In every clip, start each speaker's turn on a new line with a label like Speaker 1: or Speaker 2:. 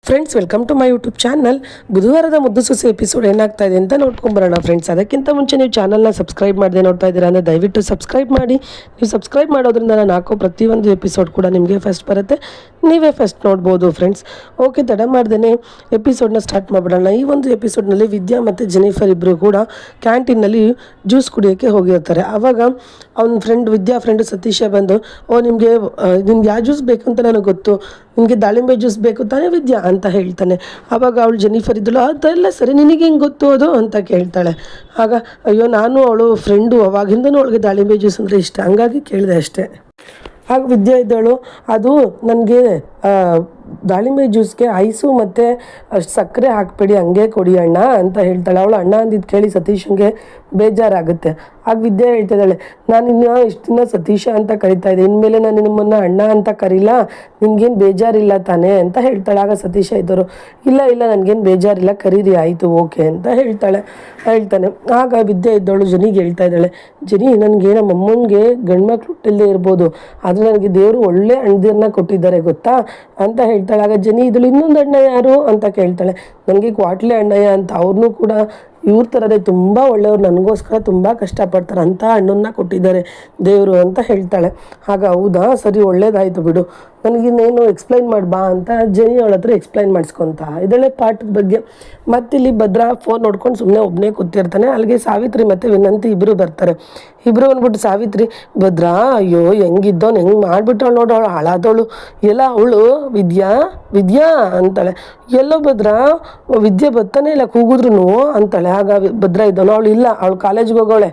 Speaker 1: Friends, welcome to my YouTube channel. ಬುಧವಾರದ Muddu Sose episode ಏನಾಗ್ತಾ ಇದೆ ಅಂತ ನೋಡ್ಕೊಂಬರೋಣ ಫ್ರೆಂಡ್ಸ್. ಅದಕ್ಕಿಂತ ಮುಂಚೆ ನೀವು ಚಾನಲ್ನ ಸಬ್ಸ್ಕ್ರೈಬ್ ಮಾಡದೆ ನೋಡ್ತಾ ಇದ್ದೀರಾ ಅಂದರೆ ದಯವಿಟ್ಟು ಸಬ್ಸ್ಕ್ರೈಬ್ ಮಾಡಿ. ನೀವು ಸಬ್ಸ್ಕ್ರೈಬ್ ಮಾಡೋದ್ರಿಂದ ನಾನು ಹಾಕೋ ಪ್ರತಿಯೊಂದು ಎಪಿಸೋಡ್ ಕೂಡ ನಿಮಗೆ ಫಸ್ಟ್ ಬರುತ್ತೆ, ನೀವೇ ಫಸ್ಟ್ ನೋಡ್ಬೋದು ಫ್ರೆಂಡ್ಸ್. ಓಕೆ, ತಡ ಮಾಡ್ದೇ ಎಪಿಸೋಡ್ನ ಸ್ಟಾರ್ಟ್ ಮಾಡಿಬಿಡೋಣ. ಈ ಒಂದು ಎಪಿಸೋಡ್ನಲ್ಲಿ ವಿದ್ಯಾ ಮತ್ತು ಜೆನಿಫರ್ ಇಬ್ಬರು ಕೂಡ ಕ್ಯಾಂಟೀನಲ್ಲಿ ಜ್ಯೂಸ್ ಕುಡಿಯೋಕ್ಕೆ ಹೋಗಿರ್ತಾರೆ. ಆವಾಗ ಅವ್ನ ವಿದ್ಯಾ ಫ್ರೆಂಡು ಸತೀಶ ಬಂದು, ನಿಮಗೆ ಯಾವ ಜ್ಯೂಸ್ ಬೇಕು ಅಂತ ನನಗೆ ಗೊತ್ತು, ನಿಮಗೆ ದಾಳಿಂಬೆ ಜ್ಯೂಸ್ ಬೇಕು ತಾನೇ ವಿದ್ಯಾ ಅಂತ ಹೇಳ್ತಾನೆ. ಆವಾಗ ಅವಳು ಜೆನಿಫರ್ ಇದ್ದಳು, ಅದೆಲ್ಲ ಸರಿ, ನಿನಗೆ ಹೆಂಗೆ ಗೊತ್ತು ಅದು ಅಂತ ಕೇಳ್ತಾಳೆ. ಆಗ ಅಯ್ಯೋ, ನಾನು ಅವಳು ಫ್ರೆಂಡು, ಅವಾಗಿಂದನೂ ಅವಳಿಗೆ ದಾಳಿಂಬೆ ಜ್ಯೂಸ್ ಅಂದರೆ ಇಷ್ಟ, ಹಂಗಾಗಿ ಕೇಳಿದೆ ಅಷ್ಟೇ. ಆಗ ವಿದ್ಯಾ ಇದ್ದಳು, ಅದು ನನಗೆ ದಾಳಿಂಬೆ ಜ್ಯೂಸ್ಗೆ ಐಸು ಮತ್ತು ಸಕ್ಕರೆ ಹಾಕ್ಬೇಡಿ, ಹಂಗೆ ಕೊಡಿ ಅಣ್ಣ ಅಂತ ಹೇಳ್ತಾಳೆ. ಅವಳು ಅಣ್ಣ ಅಂದಿದ್ದು ಕೇಳಿ ಸತೀಶಂಗೆ ಬೇಜಾರಾಗುತ್ತೆ. ಆಗ ವಿದ್ಯಾ ಹೇಳ್ತಿದ್ದಾಳೆ, ನಾನು ಇಷ್ಟು ದಿನ ಸತೀಶ ಅಂತ ಕರಿತಾ ಇದ್ದೆ, ಇನ್ಮೇಲೆ ನಾನು ನಿಮ್ಮನ್ನು ಅಣ್ಣ ಅಂತ ಕರೀಲ್ಲ, ನಿನ್ಗೇನು ಬೇಜಾರಿಲ್ಲ ತಾನೇ ಅಂತ ಹೇಳ್ತಾಳೆ. ಆಗ ಸತೀಶ ಇದ್ದವರು, ಇಲ್ಲ ನನಗೇನು ಬೇಜಾರಿಲ್ಲ, ಕರೀರಿ, ಆಯಿತು, ಓಕೆ ಅಂತ ಹೇಳ್ತಾನೆ. ಆಗ ವಿದ್ಯಾ ಇದ್ದವಳು ಜನಿಗೆ ಹೇಳ್ತಾ ಇದ್ದಾಳೆ, ಜನಿ, ನನಗೆ ನಮ್ಮ ಅಮ್ಮನಿಗೆ ಗಂಡ್ಮಕ್ಳು ಹುಟ್ಟಿಲ್ಲದೆ ಇರ್ಬೋದು, ಆದರೆ ನನಗೆ ದೇವರು ಒಳ್ಳೆ ಅಣ್ಣದಿರನ್ನ ಕೊಟ್ಟಿದ್ದಾರೆ ಗೊತ್ತಾ ಅಂತ ಹೇಳ್ತಾಳೆ. ಆಗ ಜನಿ ಇದ್ದಳು, ಇನ್ನೊಂದು ಅಣ್ಣ ಯಾರು ಅಂತ ಕೇಳ್ತಾಳೆ. ನನಗೆ ಕ್ವಾಟ್ಲೆ ಅಣ್ಣಯ್ಯ ಅಂತ, ಅವ್ರನ್ನೂ ಕೂಡ ಇವ್ರ ಥರದೇ ತುಂಬ ಒಳ್ಳೆಯವ್ರು, ನನಗೋಸ್ಕರ ತುಂಬ ಕಷ್ಟಪಡ್ತಾರೆ, ಅಂಥ ಹಣ್ಣನ್ನು ಕೊಟ್ಟಿದ್ದಾರೆ ದೇವರು ಅಂತ ಹೇಳ್ತಾಳೆ. ಆಗ ಹೌದಾ, ಸರಿ, ಒಳ್ಳೇದಾಯಿತು ಬಿಡು, ನನಗಿನ್ನೇನು ಎಕ್ಸ್ಪ್ಲೈನ್ ಮಾಡಿ ಬಾ ಅಂತ ಜನಿ ಅವಳ ಹತ್ರ ಎಕ್ಸ್ಪ್ಲೈನ್ ಮಾಡಿಸ್ಕೊತ ಇದಳೆ ಪಾಠದ ಬಗ್ಗೆ. ಮತ್ತಿಲ್ಲಿ ಭದ್ರಾ ಫೋನ್ ನೋಡ್ಕೊಂಡು ಸುಮ್ಮನೆ ಒಬ್ಬನೇ ಕೂತಿರ್ತಾನೆ. ಅಲ್ಲಿಗೆ ಸಾವಿತ್ರಿ ಮತ್ತು ವಿನಂತಿ ಇಬ್ಬರು ಬರ್ತಾರೆ. ಇಬ್ಬರು ಅಂದ್ಬಿಟ್ಟು ಸಾವಿತ್ರಿ, ಭದ್ರಾ ಅಯ್ಯೋ ಹೆಂಗಿದ್ದವನು ಹೆಂಗೆ ಮಾಡಿಬಿಟ್ಟವಳು ನೋಡು, ಅವಳು ಹಾಳಾದವಳು, ಎಲ್ಲ ಅವಳು ವಿದ್ಯಾ ಅಂತಾಳೆ. ಎಲ್ಲೋ ಭದ್ರಾ, ವಿದ್ಯೆ ಬರ್ತಾನೆ ಇಲ್ಲ, ಕೂಗಿದ್ರು ಅಂತಾಳೆ. ಆಗ ಭದ್ರಾ ಇದ್ದವನು, ಅವಳು ಇಲ್ಲ, ಅವಳು ಕಾಲೇಜ್ಗೆ ಹೋಗೋಳೆ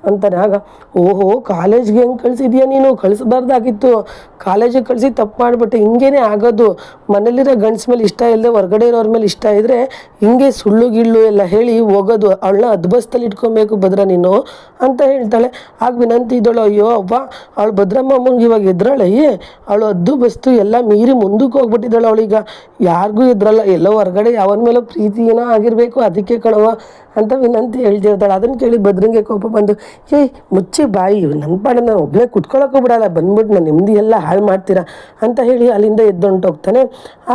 Speaker 1: ಅಂತಾನೆ. ಆಗ ಓಹೋ, ಕಾಲೇಜ್ಗೆ ಹೆಂಗೆ ಕಳಿಸಿದ್ಯಾ ನೀನು, ಕಳಿಸ್ಬಾರ್ದಾಗಿತ್ತು, ಕಾಲೇಜಿಗೆ ಕಳಿಸಿ ತಪ್ಪು ಮಾಡಿಬಿಟ್ಟೆ, ಹಿಂಗೇನೆ ಆಗೋದು, ಮನೇಲಿರೋ ಗಂಡ್ಸ್ ಮೇಲೆ ಇಷ್ಟ ಇಲ್ಲದೆ ಹೊರಗಡೆ ಇರೋರ ಮೇಲೆ ಇಷ್ಟ ಇದ್ದರೆ ಹಿಂಗೆ ಸುಳ್ಳು ಗಿಳ್ಳು ಎಲ್ಲ ಹೇಳಿ ಹೋಗೋದು, ಅವಳನ್ನ ಅದ್ಬಸ್ತಲ್ಲಿ ಇಟ್ಕೊಬೇಕು ಭದ್ರ ನೀನು ಅಂತ ಹೇಳ್ತಾಳೆ. ಆಗ ವಿನಂತಿ ಇದ್ದಳು, ಅಯ್ಯೋ ಅವ್ವ, ಅವಳು ಭದ್ರಮ್ಮ ಅಮ್ಮಂಗೆ ಇವಾಗ ಎದ್ರಾಳೆ, ಅವಳು ಅದ್ದು ಬಸ್ತು ಎಲ್ಲ ಮೀರಿ ಮುಂದಕ್ಕೆ ಹೋಗ್ಬಿಟ್ಟಿದ್ದಾಳೆ, ಅವಳೀಗ ಯಾರಿಗೂ ಎದ್ರಲ್ಲ, ಎಲ್ಲೋ ಹೊರಗಡೆ ಯಾವನ ಮೇಲೋ ಪ್ರೀತಿ ಏನೋ ಆಗಿರಬೇಕು, ಅದಕ್ಕೆ ಕಣವ ಅಂತ ವಿನಂತಿ ಹೇಳ್ತಿರ್ತಾಳೆ. ಅದನ್ನು ಕೇಳಿ ಭದ್ರಂಗೆ ಕೋಪ ಬಂದು, ಮುಚ್ಚಿ ಬಾಯಿ, ನನ್ನ ಪಾಡ ನಾನು ಒಬ್ಬನೇ ಕುತ್ಕೊಳ್ಳೋಕ್ಕೂ ಬಿಡಲ್ಲ, ಬಂದ್ಬಿಟ್ಟು ನಾನು ನೆಮ್ಮದಿ ಎಲ್ಲ ಹಾಳು ಮಾಡ್ತೀರಾ ಅಂತ ಹೇಳಿ ಅಲ್ಲಿಂದ ಎದ್ದೊಂಟೋಗ್ತಾನೆ.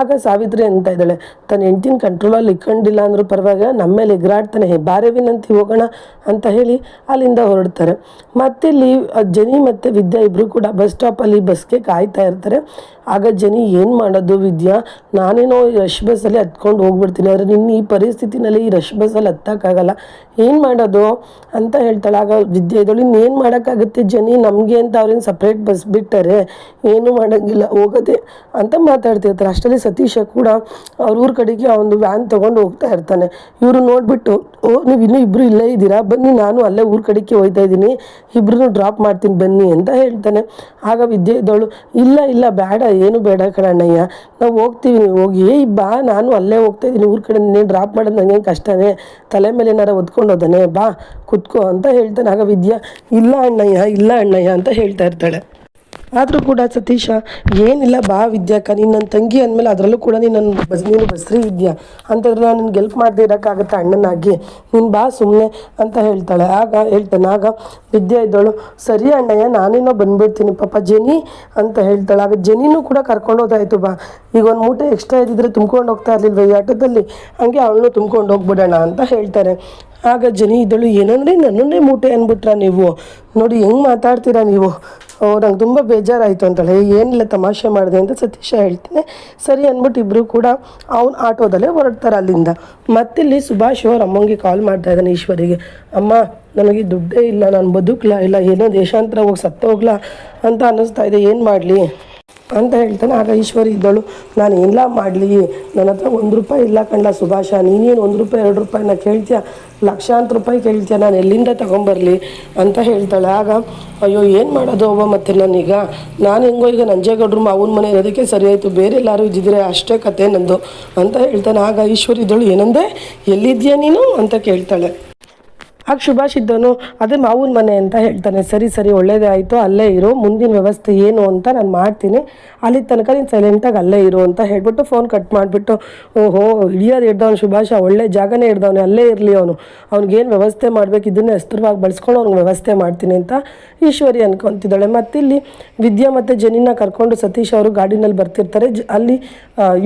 Speaker 1: ಆಗ ಸಾವಿತ್ರಿ ಅಂತ ಇದ್ದಾಳೆ, ತನ್ನ ಹೆಂಡ್ತಿನ ಕಂಟ್ರೋಲಲ್ಲಿ ಇಕ್ಕೊಂಡಿಲ್ಲ ಅಂದರೂ ಪರವಾಗಿಲ್ಲ, ನಮ್ಮ ಮೇಲೆ ಎಗರಾಡ್ತಾನೆ, ಬಾರೆ ವಿನಂತಿ ಹೋಗೋಣ ಅಂತ ಹೇಳಿ ಅಲ್ಲಿಂದ ಹೊರಡ್ತಾರೆ. ಮತ್ತಿಲ್ಲಿ ಜನಿ ಮತ್ತು ವಿದ್ಯಾ ಇಬ್ಬರು ಕೂಡ ಬಸ್ ಸ್ಟಾಪಲ್ಲಿ ಬಸ್ಗೆ ಕಾಯ್ತಾ ಇರ್ತಾರೆ. ಆಗ ಜನಿ, ಏನು ಮಾಡೋದು ವಿದ್ಯಾ, ನಾನೇನೋ ಈ ರಶ್ ಬಸ್ಸಲ್ಲಿ ಹತ್ಕೊಂಡು ಹೋಗ್ಬಿಡ್ತೀನಿ, ಆದರೆ ನಿನ್ನ ಈ ಪರಿಸ್ಥಿತಿನಲ್ಲಿ ಈ ರಶ್ ಬಸ್ಸಲ್ಲಿ ಹತ್ತಕ್ಕಾಗಲ್ಲ, ಏನು ಮಾಡೋದು ಅಂತ ಹೇಳ್ತಾಳೆ. ಆಗ ವಿದ್ಯೆ ಇದ್ದಳು, ಇನ್ನೇನು ಮಾಡೋಕ್ಕಾಗುತ್ತೆ ಜನಿ, ನಮಗೆ ಅಂತ ಅವ್ರೇನು ಸಪ್ರೇಟ್ ಬಸ್ ಬಿಟ್ಟಾರೆ, ಏನೂ ಮಾಡೋಂಗಿಲ್ಲ, ಹೋಗೋದೆ ಅಂತ ಮಾತಾಡ್ತಿರ್ತಾರೆ. ಅಷ್ಟರಲ್ಲಿ ಸತೀಶ ಕೂಡ ಅವ್ರ ಊರ ಕಡೆಗೆ ಒಂದು ವ್ಯಾನ್ ತೊಗೊಂಡು ಹೋಗ್ತಾ ಇರ್ತಾನೆ. ಇವರು ನೋಡಿಬಿಟ್ಟು, ನೀವು ಇನ್ನೂ ಇಬ್ಬರು ಇಲ್ಲೇ ಇದ್ದೀರಾ, ಬನ್ನಿ, ನಾನು ಅಲ್ಲೇ ಊರ ಕಡೆಗೆ ಹೋಗ್ತಾ ಇದ್ದೀನಿ, ಇಬ್ಬರೂ ಡ್ರಾಪ್ ಮಾಡ್ತೀನಿ ಬನ್ನಿ ಅಂತ ಹೇಳ್ತಾನೆ. ಆಗ ವಿದ್ಯೆ ಇದ್ದವಳು, ಇಲ್ಲ ಬೇಡ, ಏನು ಬೇಡ ಕಣಣ್ಣಯ್ಯ, ನಾವು ಹೋಗ್ತೀವಿ, ನೀವು ಹೋಗಿ, ಬಾ, ನಾನು ಅಲ್ಲೇ ಹೋಗ್ತಾ ಇದ್ದೀನಿ ಊರ ಕಡೆ, ನೀನು ಡ್ರಾಪ್ ಮಾಡೋದು ನನಗೇನು ಕಷ್ಟನೇ, ತಲೆ ಮೇಲೆ ಏನಾರ ಒದ್ಕೊಂಡು ಹೋದಾನೆ, ಬಾ ಕುತ್ಕೋ ಅಂತ ಹೇಳ್ತಾನೆ. ಆಗ ವಿದ್ಯಾ, ಇಲ್ಲ ಅಣ್ಣಯ್ಯ ಅಂತ ಹೇಳ್ತಾ ಇರ್ತಾಳೆ. ಆದರೂ ಕೂಡ ಸತೀಶ, ಏನಿಲ್ಲ ಬಾ ವಿದ್ಯಾಕ, ನೀನು ನನ್ನ ತಂಗಿ ಅಂದಮೇಲೆ ಅದರಲ್ಲೂ ಕೂಡ ನೀನು ಬಸ್ರಿ ಇದೆಯಾ ಅಂತಂದ್ರೆ ನಾನು ನಿನ್ಗೆ ಹೆಲ್ಪ್ ಮಾಡದೆ ಇರೋಕ್ಕಾಗತ್ತೆ ಅಣ್ಣನಾಗಿ, ನೀನು ಬಾ ಸುಮ್ಮನೆ ಅಂತ ಹೇಳ್ತಾಳೆ. ಆಗ ವಿದ್ಯಾ ಇದ್ದವಳು, ಸರಿ ಅಣ್ಣಯ್ಯ, ನಾನೇನೋ ಬಂದುಬಿಡ್ತೀನಿ ಪಾಪ ಜನಿ ಅಂತ ಹೇಳ್ತಾಳೆ. ಆಗ ಜನಿನೂ ಕೂಡ ಕರ್ಕೊಂಡು ಹೋದಾಯಿತು, ಬಾ, ಈಗ ಒಂದು ಮೂಟೆ ಎಕ್ಸ್ಟ್ರಾ ಇದ್ದಿದ್ರೆ ತುಂಬ್ಕೊಂಡು ಹೋಗ್ತಾ ಇರಲಿಲ್ವ ಈ ಆಟೋದಲ್ಲಿ, ಹಂಗೆ ಅವಳನ್ನು ತುಂಬ್ಕೊಂಡು ಹೋಗ್ಬಿಡೋಣ ಅಂತ ಹೇಳ್ತಾರೆ. ಆಗ ಜನಿ ಇದ್ದಳು, ಏನಂದರೆ ನನ್ನನ್ನೇ ಮೂಟೆ ಅಂದ್ಬಿಟ್ರ ನೀವು, ನೋಡಿ ಹೆಂಗೆ ಮಾತಾಡ್ತೀರಾ ನೀವು, ನಂಗೆ ತುಂಬ ಬೇಜಾರಾಯಿತು ಅಂತಾಳೆ. ಏನಿಲ್ಲ, ತಮಾಷೆ ಮಾಡಿದೆ ಅಂತ ಸತೀಶ ಹೇಳ್ತೀನಿ. ಸರಿ ಅಂದ್ಬಿಟ್ಟು ಇಬ್ಬರು ಕೂಡ ಅವ್ನ ಆಟೋದಲ್ಲೇ ಹೊರಡ್ತಾರೆ ಅಲ್ಲಿಂದ. ಮತ್ತಿಲ್ಲಿ ಸುಭಾಷ್ ಅವ್ರ ಅಮ್ಮಂಗೆ ಕಾಲ್ ಮಾಡ್ತಾ ಇದ್ದಾನೆ, ಈಶ್ವರಿಗೆ, ಅಮ್ಮ ನನಗೆ ದುಡ್ಡೇ ಇಲ್ಲ, ನಾನು ಬದುಕಲ್ಲ, ಇಲ್ಲ ಏನೋ ದೇಶಾಂತರ ಹೋಗಿ ಸತ್ತೋಗ್ಲಾ ಅಂತ ಅನ್ನಿಸ್ತಾ ಇದೆ, ಏನು ಮಾಡಲಿ ಅಂತ ಹೇಳ್ತಾನೆ. ಆಗ ಈಶ್ವರಿ ಇದ್ದಳು, ನಾನು ಏನೆಲ್ಲ ಮಾಡಲಿ, ನನ್ನ ಹತ್ರ ₹1 ಇಲ್ಲ ಕಂಡ ಸುಭಾಷ, ನೀನೇನು ₹1 ₹2 ಕೇಳ್ತೀಯ, ಲಕ್ಷಾಂತರ ರೂಪಾಯಿ ಕೇಳ್ತೀಯ, ನಾನು ಎಲ್ಲಿಂದ ತೊಗೊಂಬರಲಿ ಅಂತ ಹೇಳ್ತಾಳೆ. ಆಗ ಅಯ್ಯೋ, ಏನು ಮಾಡೋದು ಅವ್ವ, ಮತ್ತು ನಾನು ಹೆಂಗೋ ಈಗ ನಂಜೇಗೌಡರು ಮಾವನ ಮನೆ ಇರೋದಕ್ಕೆ ಸರಿ ಆಯಿತು, ಬೇರೆ ಎಲ್ಲರೂ ಇದ್ದಿದ್ರೆ ಅಷ್ಟೇ ಕತೆ ನಂದು ಅಂತ ಹೇಳ್ತಾನೆ. ಆಗ ಈಶ್ವರಿ ಇದ್ದಳು, ಏನಂದೆ, ಎಲ್ಲಿದ್ಯಾ ನೀನು ಅಂತ ಕೇಳ್ತಾಳೆ. ಆಗ ಸುಭಾಷ್ ಇದ್ದವನು ಅದೇ ಮಾವನ ಮನೆ ಅಂತ ಹೇಳ್ತಾನೆ. ಸರಿ ಒಳ್ಳೇದೇ ಆಯಿತು, ಅಲ್ಲೇ ಇರು, ಮುಂದಿನ ವ್ಯವಸ್ಥೆ ಏನು ಅಂತ ನಾನು ಮಾಡ್ತೀನಿ, ಅಲ್ಲಿ ತನಕ ನೀನು ಸೈಲೆಂಟಾಗಿ ಅಲ್ಲೇ ಇರು ಅಂತ ಹೇಳ್ಬಿಟ್ಟು ಫೋನ್ ಕಟ್ ಮಾಡಿಬಿಟ್ಟು, ಓಹೋ ಹಿಡಿಯೋದು ಹಿಡ್ದವನು ಸುಭಾಷ, ಒಳ್ಳೆ ಜಾಗನೇ ಹಿಡ್ದವನು, ಅಲ್ಲೇ ಇರಲಿ ಅವ್ನಿಗೇನು ವ್ಯವಸ್ಥೆ ಮಾಡಬೇಕು ಇದನ್ನೇ ಎಸ್ತರವಾಗಿ ಬಳಸ್ಕೊಂಡು ಅವ್ನಿಗೆ ವ್ಯವಸ್ಥೆ ಮಾಡ್ತೀನಿ ಅಂತ ಈಶ್ವರಿ ಅನ್ಕೊತಿದ್ದಾಳೆ. ಮತ್ತಿಲ್ಲಿ ವಿದ್ಯಾ ಮತ್ತು ಜನಿನ ಕರ್ಕೊಂಡು ಸತೀಶ್ ಅವರು ಗಾಡಿನಲ್ಲಿ ಬರ್ತಿರ್ತಾರೆ. ಅಲ್ಲಿ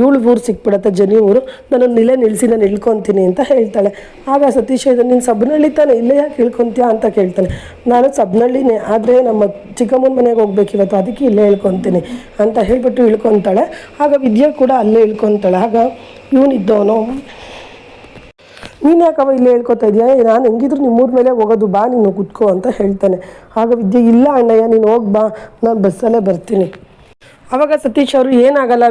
Speaker 1: ಇವಳು ಊರು ಸಿಕ್ಬಿಡತ್ತೆ, ಜನಿ ಊರು. ನಾನು ಇಲ್ಲೇ ನಿಲ್ಲಿಸಿ ನಾನು ಇಳ್ಕೊತೀನಿ ಅಂತ ಹೇಳ್ತಾಳೆ. ಆಗ ಸತೀಶ್ ನೀನು ಸಬ್ನಹಳ್ಳಿ ತಾನೆ, ಇಲ್ಲೇ ಯಾಕೆ ಇಳ್ಕೊತೀಯಾ ಅಂತ ಕೇಳ್ತಾನೆ. ನಾನು ಸಬ್ನಹಳ್ಳಿನೇ, ಆದರೆ ನಮ್ಮ ಚಿಕ್ಕಮ್ಮನ ಮನೆಗೆ ಹೋಗ್ಬೇಕು ಇವತ್ತು, ಅದಕ್ಕೆ ಇಲ್ಲೇ ಇಳ್ಕೊತೀನಿ ಅಂತ ಹೇಳ್ಬಿಟ್ಟು ಇಳ್ಕೊತಾಳೆ. ಆಗ ವಿದ್ಯಾ ಕೂಡ ಅಲ್ಲೇ ಇಳ್ಕೊತಾಳೆ. ಆಗ ಇವನಿದ್ದವನು, ನೀನು ಯಾಕವ ಇಲ್ಲೇ ಹೇಳ್ಕೊತಾ ಇದೆಯಾ, ನಾನು ಹೆಂಗಿದ್ರು ನಿಮ್ಮೂರ ಮೇಲೆ ಹೋಗೋದು, ಬಾ ನೀನು ಕುತ್ಕೋ ಅಂತ ಹೇಳ್ತಾನೆ. ಆಗ ವಿದ್ಯೆ, ಇಲ್ಲ ಅಣ್ಣಯ್ಯ ನೀನು ಹೋಗಿ ಬಾ, ನಾನು ಬಸ್ಸಲ್ಲೇ ಬರ್ತೀನಿ. ಆವಾಗ ಸತೀಶ್ ಅವರು ಏನಾಗಲ್ಲ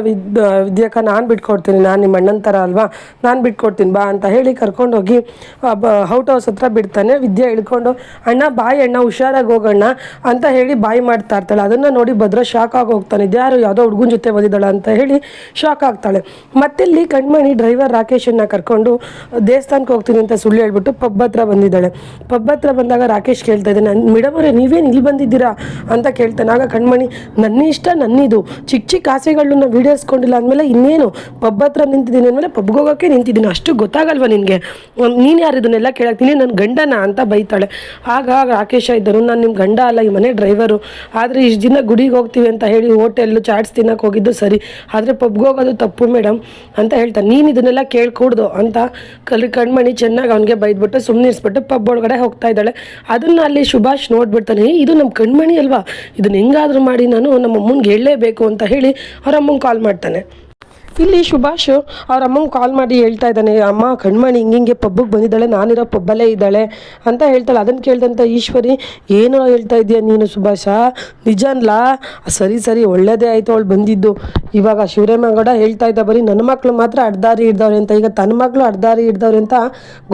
Speaker 1: ವಿದ್ಯಾಕ, ನಾನು ಬಿಟ್ಕೊಡ್ತೀನಿ, ನಾನು ನಿಮ್ಮ ಅಣ್ಣನ ಥರ ಅಲ್ವಾ, ನಾನು ಬಿಟ್ಕೊಡ್ತೀನಿ ಬಾ ಅಂತ ಹೇಳಿ ಕರ್ಕೊಂಡೋಗಿ ಔಟ್ ಹೌಸ್ ಹತ್ರ ಬಿಡ್ತಾನೆ. ವಿದ್ಯಾ ಇಳ್ಕೊಂಡು, ಅಣ್ಣ ಬಾಯಿ ಅಣ್ಣ, ಹುಷಾರಾಗಿ ಹೋಗೋಣ ಅಂತ ಹೇಳಿ ಬಾಯಿ ಮಾಡ್ತಾ ಇರ್ತಾಳೆ. ಅದನ್ನು ನೋಡಿ ಭದ್ರ ಶಾಕ್ ಆಗಿ ಹೋಗ್ತಾನೆ, ಇದ್ಯಾರು ಯಾವುದೋ ಹುಡುಗನ ಜೊತೆ ಬಂದಿದ್ದಾಳೆ ಅಂತ ಹೇಳಿ ಶಾಕ್ ಆಗ್ತಾಳೆ. ಮತ್ತಿಲ್ಲಿ ಕಣ್ಮಣಿ ಡ್ರೈವರ್ ರಾಕೇಶನ್ನು ಕರ್ಕೊಂಡು ದೇವಸ್ಥಾನಕ್ಕೆ ಹೋಗ್ತೀನಿ ಅಂತ ಸುಳ್ಳು ಹೇಳ್ಬಿಟ್ಟು ಪಬ್ ಹತ್ರ ಬಂದಿದ್ದಾಳೆ. ಪಬ್ ಹತ್ರ ಬಂದಾಗ ರಾಕೇಶ್ ಕೇಳ್ತಾ ಇದ್ದಾನೆ, ಮೇಡಮರೇ ನೀವೇನು ಇಲ್ಲಿ ಬಂದಿದ್ದೀರಾ ಅಂತ ಕೇಳ್ತಾನೆ. ಆಗ ಕಣ್ಮಣಿ, ನನ್ನ ಇಷ್ಟ ನನ್ನಿದು, ಚಿಕ್ಕ ಆಸೆಗಳನ್ನ ಈಡೇರಿಸ್ಕೊಂಡಿಲ್ಲ ಅಂದಮೇಲೆ ಇನ್ನೇನು ಪಬ್ ಹತ್ರ ನಿಂತಿದ್ದೀನಿ ಅಂದಮೇಲೆ ಪಬ್ಗೆ ಹೋಗೋಕ್ಕೆ ನಿಂತಿದ್ದೀನಿ, ಅಷ್ಟು ಗೊತ್ತಾಗಲ್ವ ನಿನಗೆ, ನೀನು ಯಾರು ಇದನ್ನೆಲ್ಲ ಕೇಳಾಕ್ತೀನಿ, ನನ್ನ ಗಂಡನ ಅಂತ ಬೈತಾಳೆ. ಆಗ ರಾಕೇಶ ಇದ್ದರು, ನಾನು ನಿಮ್ಮ ಗಂಡ ಅಲ್ಲ, ಈ ಮನೆ ಡ್ರೈವರು, ಆದರೆ ಇಷ್ಟು ದಿನ ಗುಡಿಗೆ ಹೋಗ್ತೀವಿ ಅಂತ ಹೇಳಿ ಹೋಟೆಲ್ಲು ಚಾಟ್ಸ್ ತಿನ್ನೋಕೆ ಹೋಗಿದ್ದು ಸರಿ, ಆದರೆ ಪಬ್ಗೆ ಹೋಗೋದು ತಪ್ಪು ಮೇಡಮ್ ಅಂತ ಹೇಳ್ತಾನೆ. ನೀನು ಇದನ್ನೆಲ್ಲ ಕೇಳ್ಕೊಡ್ದು ಅಂತ ಕಣ್ಮಣಿ ಚೆನ್ನಾಗಿ ಅವನಿಗೆ ಬೈದ್ಬಿಟ್ಟು ಸುಮ್ಮನಿಸ್ಬಿಟ್ಟು ಪಬ್ ಒಳಗಡೆ ಹೋಗ್ತಾ ಇದ್ದಾಳೆ. ಅದನ್ನು ಅಲ್ಲಿ ಸುಭಾಷ್ ನೋಡ್ಬಿಡ್ತಾನೆ, ಇದು ನಮ್ಮ ಕಣ್ಮಣಿ ಅಲ್ವಾ, ಇದನ್ನ ಹೆಂಗಾದರೂ ಮಾಡಿ ನಾನು ನಮ್ಮ ಅಮ್ಮನಿಗೆ ಹೇಳಲೇಬೇಕು ಅಂತ ಹೇಳಿ ಅವ್ರ ಅಮ್ಮಂಗೆ ಕಾಲ್ ಮಾಡ್ತಾನೆ. ಇಲ್ಲಿ ಸುಭಾಷ್ ಅವ್ರ ಅಮ್ಮಂಗೆ ಕಾಲ್ ಮಾಡಿ ಹೇಳ್ತಾ ಇದ್ದಾನೆ, ಅಮ್ಮ ಕಣ್ಮಣಿ ಹಿಂಗೆ ಪಬ್ಬಿಗೆ ಬಂದಿದ್ದಾಳೆ, ನಾನಿರೋ ಪಬ್ಬಲ್ಲೇ ಇದ್ದಾಳೆ ಅಂತ ಹೇಳ್ತಾಳೆ. ಅದನ್ನು ಕೇಳ್ದಂಥ ಈಶ್ವರಿ, ಏನೋ ಹೇಳ್ತಾ ಇದೆಯಾ ನೀನು ಸುಭಾಷ, ನಿಜ ಅನ್ಲಾ, ಸರಿ ಒಳ್ಳೇದೇ ಆಯಿತು ಅವಳು ಬಂದಿದ್ದು. ಇವಾಗ ಶಿವರಾಮೇಗೌಡ ಹೇಳ್ತಾ ಇದ್ದ ಬರೀ ನನ್ನ ಮಕ್ಕಳು ಮಾತ್ರ ಅಡ್ದಾರಿ ಹಿಡ್ದವ್ರೆ ಅಂತ, ಈಗ ತನ್ನ ಮಕ್ಕಳು ಅಡ್ದಾರಿ ಹಿಡ್ದವ್ರೆ ಅಂತ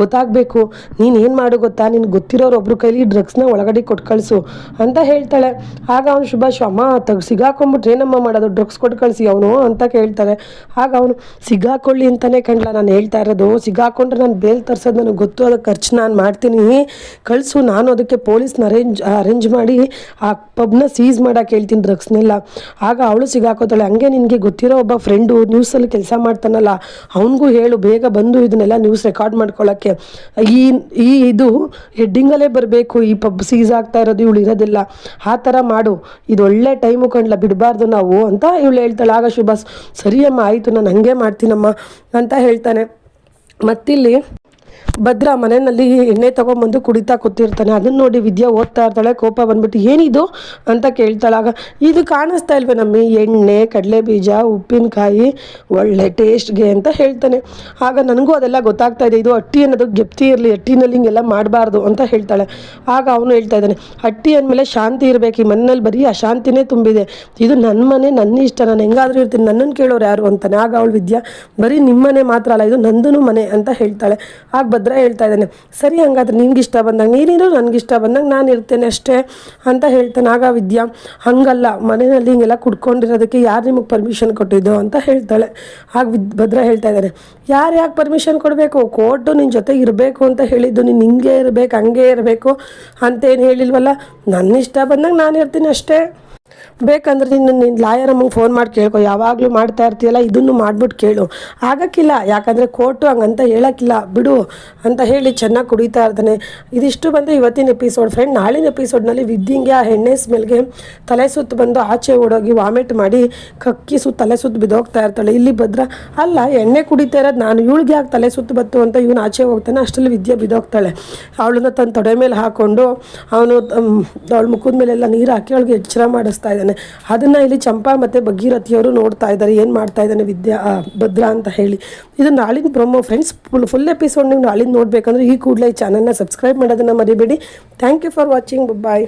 Speaker 1: ಗೊತ್ತಾಗಬೇಕು, ನೀನು ಏನು ಮಾಡು ಗೊತ್ತಾ, ನಿನ್ಗೆ ಗೊತ್ತಿರೋರು ಒಬ್ರು ಕೈಲಿ ಡ್ರಗ್ಸ್ನ ಒಳಗಡೆ ಕೊಟ್ಟು ಕಳಿಸು ಅಂತ ಹೇಳ್ತಾಳೆ. ಆಗ ಅವನು ಸುಭಾಷ್, ಅಮ್ಮ ಸಿಗಾಕೊಂಬಿಟ್ರೆ ಏನಮ್ಮ ಮಾಡೋದು, ಡ್ರಗ್ಸ್ ಕೊಟ್ಟು ಕಳಿಸಿ ಅವನು ಅಂತ ಕೇಳ್ತಾರೆ. ಆಗ ಅವನು, ಸಿಗಾಕೊಳ್ಳಿ ಅಂತಲೇ ಕಣ್ಲ ನಾನು ಹೇಳ್ತಾ ಇರೋದು, ಸಿಗಾಕೊಂಡ್ರೆ ನಾನು ಬೇಲ್ ತರಿಸೋದು ನನಗೆ ಗೊತ್ತು, ಅದಕ್ಕೆ ಖರ್ಚು ನಾನು ಮಾಡ್ತೀನಿ, ಕಳಿಸು, ನಾನು ಅದಕ್ಕೆ ಪೊಲೀಸ್ನ ಅರೇಂಜ್ ಮಾಡಿ ಆ ಪಬ್ನ ಸೀಸ್ ಮಾಡೋಕೆ ಹೇಳ್ತೀನಿ ಡ್ರಗ್ಸ್ನೆಲ್ಲ. ಆಗ ಅವಳು ಸಿಗಾಕೋತಾಳೆ. ಹಂಗೆ ನಿನಗೆ ಗೊತ್ತಿರೋ ಒಬ್ಬ ಫ್ರೆಂಡು ನ್ಯೂಸಲ್ಲಿ ಕೆಲಸ ಮಾಡ್ತಾನಲ್ಲ, ಅವನಿಗೂ ಹೇಳು ಬೇಗ ಬಂದು ಇದನ್ನೆಲ್ಲ ನ್ಯೂಸ್ ರೆಕಾರ್ಡ್ ಮಾಡ್ಕೊಳ್ಳೋಕ್ಕೆ, ಇದು ಹೆಡ್ಡಿಂಗಲ್ಲೇ ಬರಬೇಕು, ಈ ಪಬ್ ಸೀಸ್ ಆಗ್ತಾ ಇರೋದು ಇವಳು ಇರೋದಿಲ್ಲ, ಆ ಥರ ಮಾಡು, ಇದು ಒಳ್ಳೆ ಟೈಮು ಕಂಡ್ಲ, ಬಿಡಬಾರ್ದು ನಾವು ಅಂತ ಇವಳು ಹೇಳ್ತಾಳೆ. ಆಗ ಸುಭಾಷ್, ಸರಿಯಮ್ಮ ಆಯಿತು ನಾನು ಹಂಗೆ ಮಾಡ್ತೀನಮ್ಮ ಅಂತ ಹೇಳ್ತಾನೆ. ಮತ್ತಿಲ್ಲಿ ಭದ್ರ ಮನೆಯಲ್ಲಿ ಎಣ್ಣೆ ತೊಗೊಂಬಂದು ಕುಡಿತಾ ಕೂತಿರ್ತಾನೆ. ಅದನ್ನು ನೋಡಿ ವಿದ್ಯಾ ಓದ್ತಾ ಇರ್ತಾಳೆ, ಕೋಪ ಬಂದ್ಬಿಟ್ಟು ಏನಿದು ಅಂತ ಕೇಳ್ತಾಳಾಗ, ಇದು ಕಾಣಿಸ್ತಾ ಇಲ್ವೇ ನಮ್ಮಿ, ಎಣ್ಣೆ, ಕಡಲೆ ಬೀಜ, ಉಪ್ಪಿನಕಾಯಿ, ಒಳ್ಳೆ ಟೇಸ್ಟ್ಗೆ ಅಂತ ಹೇಳ್ತಾನೆ. ಆಗ ನನಗೂ ಅದೆಲ್ಲ ಗೊತ್ತಾಗ್ತಾ ಇದೆ, ಇದು ಅಟ್ಟಿ ಅನ್ನೋದು ಗೆಪ್ತಿ ಇರಲಿ, ಅಟ್ಟಿನಲ್ಲಿ ಹಿಂಗೆಲ್ಲ ಮಾಡಬಾರ್ದು ಅಂತ ಹೇಳ್ತಾಳೆ. ಆಗ ಅವನು ಹೇಳ್ತಾ ಇದ್ದಾನೆ, ಅಟ್ಟಿ ಅಂದಮೇಲೆ ಶಾಂತಿ ಇರಬೇಕು, ಈ ಮನೆಯಲ್ಲಿ ಬರೀ ಅಶಾಂತಿನೇ ತುಂಬಿದೆ, ಇದು ನನ್ನ ಮನೆ, ನನ್ನ ಇಷ್ಟ, ನಾನು ಹೆಂಗಾದರೂ ಇರ್ತೀನಿ, ನನ್ನನ್ನು ಕೇಳೋರು ಯಾರು ಅಂತಾನೆ. ಆಗ ಅವಳು ವಿದ್ಯಾ, ಬರೀ ನಿಮ್ಮ ಮನೆ ಮಾತ್ರ ಅಲ್ಲ, ಇದು ನಂದೂ ಮನೆ ಅಂತ ಹೇಳ್ತಾಳೆ. ಆಗ ಭದ್ರ ಹೇಳ್ತಾ ಇದ್ದಾನೆ, ಸರಿ ಹಂಗಾದ್ರೆ ನಿನ್ಗೆ ಇಷ್ಟ ಬಂದಂಗೆ ನೀನಿರು, ನನಗಿಷ್ಟ ಬಂದಂಗೆ ನಾನು ಇರ್ತೇನೆ ಅಷ್ಟೇ ಅಂತ ಹೇಳ್ತಾನೆ. ಆಗ ವಿದ್ಯಾ, ಹಂಗಲ್ಲ, ಮನೆಯಲ್ಲಿ ಹಿಂಗೆಲ್ಲ ಕುಡ್ಕೊಂಡಿರೋದಕ್ಕೆ ಯಾರು ನಿಮಗೆ ಪರ್ಮಿಷನ್ ಕೊಟ್ಟಿದ್ದು ಅಂತ ಹೇಳ್ತಾಳೆ. ಆಗ ಭದ್ರ ಹೇಳ್ತಾ ಇದ್ದಾನೆ, ಯಾಕೆ ಪರ್ಮಿಷನ್ ಕೊಡಬೇಕು, ಕೋರ್ಟು ನಿನ್ನ ಜೊತೆ ಇರಬೇಕು ಅಂತ ಹೇಳಿದ್ದು, ನೀನು ಹಿಂಗೆ ಇರಬೇಕು ಹಂಗೆ ಇರಬೇಕು ಅಂತೇನು ಹೇಳಿಲ್ವಲ್ಲ, ನನ್ನ ಇಷ್ಟ ಬಂದಂಗೆ ನಾನು ಇರ್ತೀನಿ ಅಷ್ಟೇ. ಬೇಕಂದ್ರೆ ನಿನ್ನ ಲಾಯರ್ ಅಮ್ಮಂಗೆ ಫೋನ್ ಮಾಡಿ ಕೇಳ್ಕೊ, ಯಾವಾಗಲೂ ಮಾಡ್ತಾ ಇರ್ತೀಯಲ್ಲ ಇದನ್ನು ಮಾಡಿಬಿಟ್ಟು ಕೇಳು, ಆಗೋಕ್ಕಿಲ್ಲ, ಯಾಕಂದರೆ ಕೋರ್ಟು ಹಂಗಂತ ಹೇಳೋಕ್ಕಿಲ್ಲ ಬಿಡು ಅಂತ ಹೇಳಿ ಚೆನ್ನಾಗಿ ಕುಡಿತಾ ಇರ್ತಾನೆ. ಇದಿಷ್ಟು ಬಂದು ಇವತ್ತಿನ ಎಪಿಸೋಡ್ ಫ್ರೆಂಡ್. ನಾಳಿನ ಎಪಿಸೋಡ್ನಲ್ಲಿ ವಿದ್ಯಂಗೆ ಆ ಎಣ್ಣೆ ಸ್ಮೆಲ್ಗೆ ತಲೆ ಸುತ್ತು ಬಂದು ಆಚೆ ಓಡೋಗಿ ವಾಮಿಟ್ ಮಾಡಿ ಕಕ್ಕಿ ಸುತ್ತು ತಲೆ ಸುತ್ತು ಬಿದ್ದೋಗ್ತಾ ಇರ್ತಾಳೆ. ಇಲ್ಲಿ ಭದ್ರ, ಅಲ್ಲ ಎಣ್ಣೆ ಕುಡಿತಾ ಇರೋದು ನಾನು, ಇವಳಿಗೆ ಯಾಕೆ ತಲೆ ಸುತ್ತು ಬತ್ತು ಅಂತ ಇವನು ಆಚೆ ಹೋಗ್ತಾನೆ. ಅಷ್ಟರಲ್ಲಿ ವಿದ್ಯೆ ಬಿದ್ದೋಗ್ತಾಳೆ. ಅವಳನ್ನ ತನ್ನ ತೊಡೆ ಮೇಲೆ ಹಾಕ್ಕೊಂಡು ಅವನು ಅವಳ ಮುಖದ ಮೇಲೆಲ್ಲ ನೀರು ಹಾಕಿ ಅವಳಿಗೆ ಎಚ್ಚರ ಮಾಡಿಸ್ತಾ ಇದ್ದಾನೆ. ಅದನ್ನು ಇಲ್ಲಿ ಚಂಪಾ ಮತ್ತು ಭಗೀರಥಿಯವರು ನೋಡ್ತಾ ಇದ್ದಾರೆ, ಏನು ಮಾಡ್ತಾ ಇದ್ದಾನೆ ಭದ್ರ ಅಂತ ಹೇಳಿ. ಇದು ನಾಳಿನ ಪ್ರೊಮೋ ಫ್ರೆಂಡ್ಸ್. ಫುಲ್ ಎಪಿಸೋಡ್ ನೀವು ನಾಳಿನ ನೋಡಬೇಕಂದ್ರೆ ಈ ಕೂಡಲೇ ಈ ಚಾನಲ್ನ ಸಬ್ಸ್ಕ್ರೈಬ್ ಮಾಡೋದನ್ನು ಮರಿಬೇಡಿ. Thank you for watching. Bye.